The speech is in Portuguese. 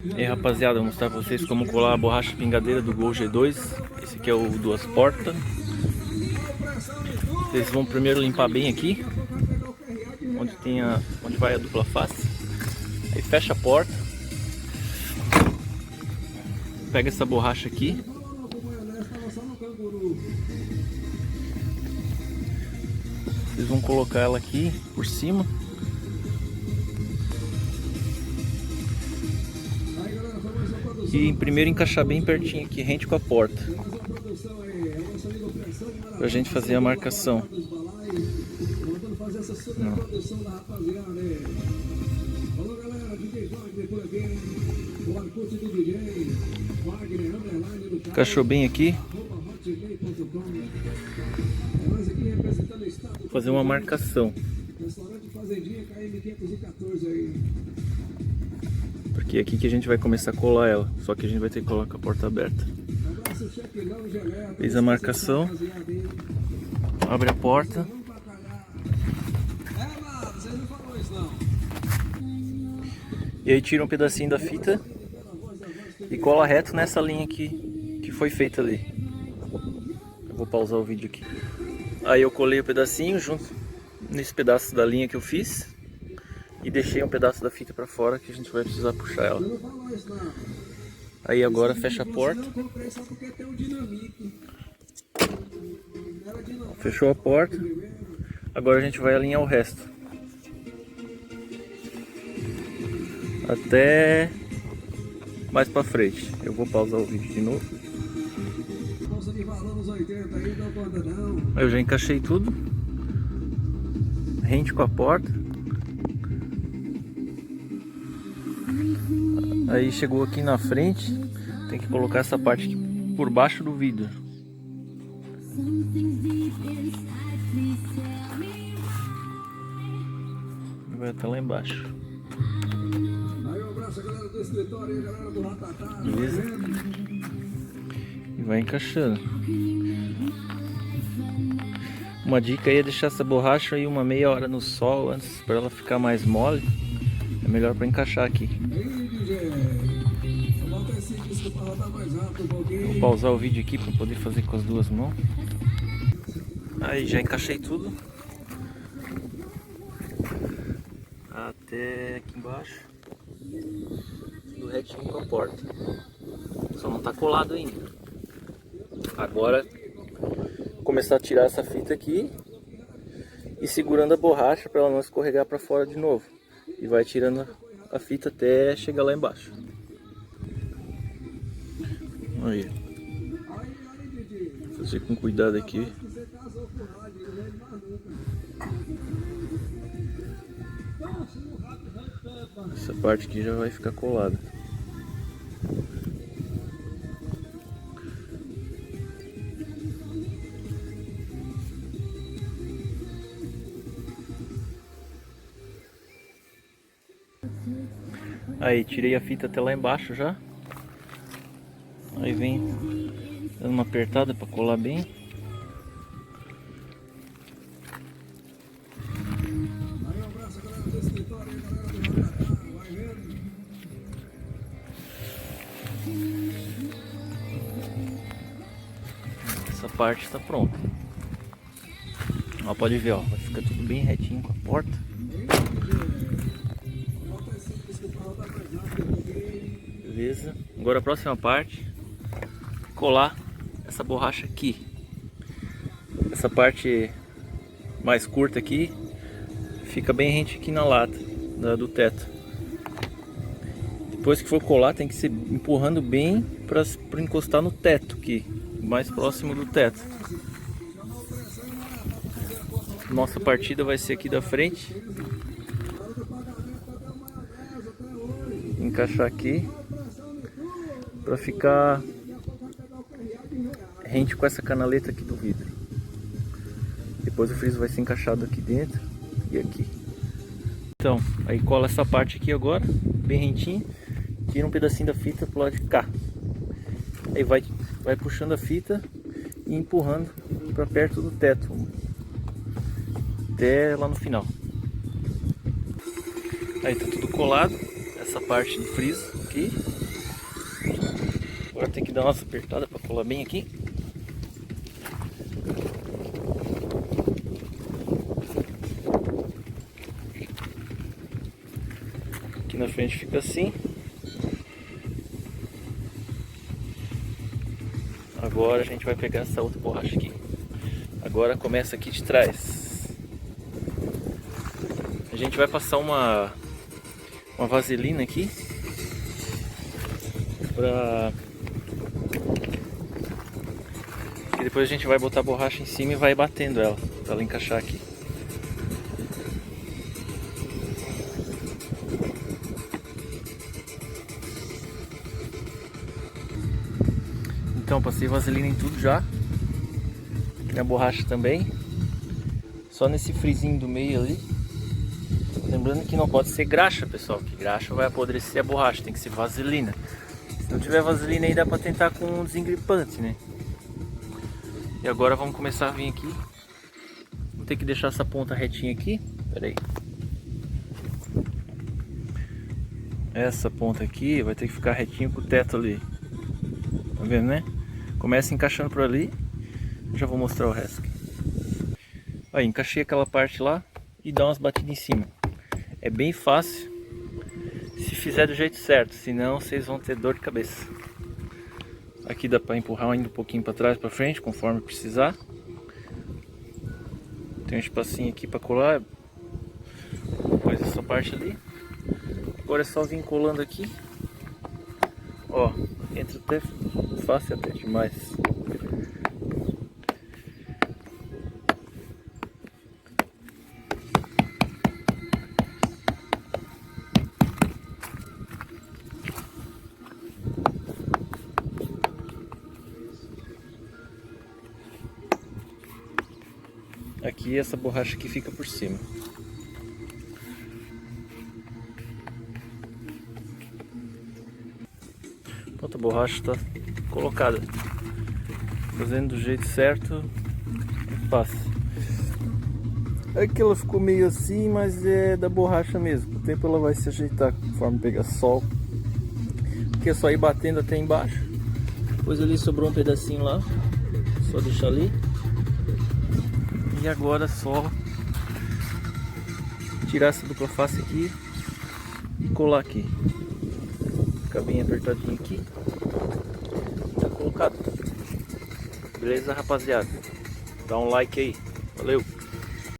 E aí, rapaziada, vou mostrar pra vocês como colar a borracha pingadeira do Gol G2. Esse aqui é o duas portas. Vocês vão primeiro limpar bem aqui, onde vai a dupla face. Aí fecha a porta. Pega essa borracha aqui. Vocês vão colocar ela aqui por cima. E primeiro encaixar bem pertinho aqui, rente com a porta, pra gente fazer a marcação. Encaixou bem aqui. Vou fazer uma marcação. Porque é aqui que a gente vai começar a colar ela. Só que a gente vai ter que colocar a porta aberta. Fez a marcação. Abre a porta. E aí tira um pedacinho da fita e cola reto nessa linha aqui que foi feita ali. Eu vou pausar o vídeo aqui. Aí eu colei o pedacinho junto nesse pedaço da linha que eu fiz. E deixei um pedaço da fita para fora que a gente vai precisar puxar ela. Aí agora fecha a porta. Fechou a porta. Agora a gente vai alinhar o resto. Até mais para frente. Eu vou pausar o vídeo de novo. Eu já encaixei tudo. Rente com a porta. Aí chegou aqui na frente, tem que colocar essa parte aqui por baixo do vidro. Vai até lá embaixo. Beleza? E vai encaixando. Uma dica aí é deixar essa borracha aí uma meia hora no sol antes, para ela ficar mais mole. É melhor para encaixar aqui. Vou pausar o vídeo aqui para poder fazer com as duas mãos. Aí já encaixei tudo. Até aqui embaixo. Tudo retinho com a porta. Só não está colado ainda. Agora vou começar a tirar essa fita aqui e segurando a borracha para ela não escorregar para fora de novo. E vai tirando a fita até chegar lá embaixo. Aí. Vou fazer com cuidado aqui. Essa parte aqui já vai ficar colada. Aí tirei a fita até lá embaixo já. Aí vem dando uma apertada para colar bem. Essa parte está pronta. Ó, pode ver, ó, vai ficar tudo bem retinho com a porta. Beleza. Agora a próxima parte, colar essa borracha aqui. Essa parte mais curta aqui fica bem rente aqui na lata do teto. Depois que for colar, tem que ser empurrando bem para encostar no teto aqui, mais próximo do teto. Nossa partida vai ser aqui da frente. Encaixar aqui para ficar rente com essa canaleta aqui do vidro. Depois o friso vai ser encaixado aqui dentro e aqui. Então, aí cola essa parte aqui agora, bem rentinho. Tira um pedacinho da fita pro lado de cá. Aí vai puxando a fita e empurrando para perto do teto, até lá no final. Aí tá tudo colado, essa parte do friso aqui. aqui. Agora tem que dar umas apertadas para colar bem aqui. Aqui na frente fica assim. Agora a gente vai pegar essa outra borracha aqui. Agora começa aqui de trás. A gente vai passar uma vaselina aqui e depois a gente vai botar a borracha em cima e vai batendo ela para ela encaixar aqui. Então passei vaselina em tudo já, aqui na borracha também, só nesse frisinho do meio ali. Lembrando que não pode ser graxa, pessoal, que graxa vai apodrecer a borracha, tem que ser vaselina. Se não tiver vaselina aí dá pra tentar com um desengripante, né? E agora vamos começar a vir aqui. Vou ter que deixar essa ponta retinha aqui. Pera aí. Essa ponta aqui vai ter que ficar retinho com o teto ali. Tá vendo, né? Começa encaixando por ali. Já vou mostrar o resto aqui. Aí, encaixei aquela parte lá e dá umas batidas em cima. É bem fácil se fizer do jeito certo, senão vocês vão ter dor de cabeça. Aqui dá para empurrar ainda um pouquinho para trás, para frente, conforme precisar. Tem um espacinho aqui para colar. Depois essa parte ali. Agora é só vir colando aqui. Ó, entra até fácil até demais. Aqui essa borracha aqui fica por cima. Pronto, a borracha está colocada. Fazendo do jeito certo, é fácil. Aqui ela ficou meio assim, mas é da borracha mesmo. Com o tempo ela vai se ajeitar conforme pegar sol. Aqui é só ir batendo até embaixo. Depois ali sobrou um pedacinho lá, só deixar ali. E agora é só tirar essa dupla face aqui e colar aqui. Fica bem apertadinho aqui. Tá colocado. Beleza, rapaziada? Dá um like aí. Valeu!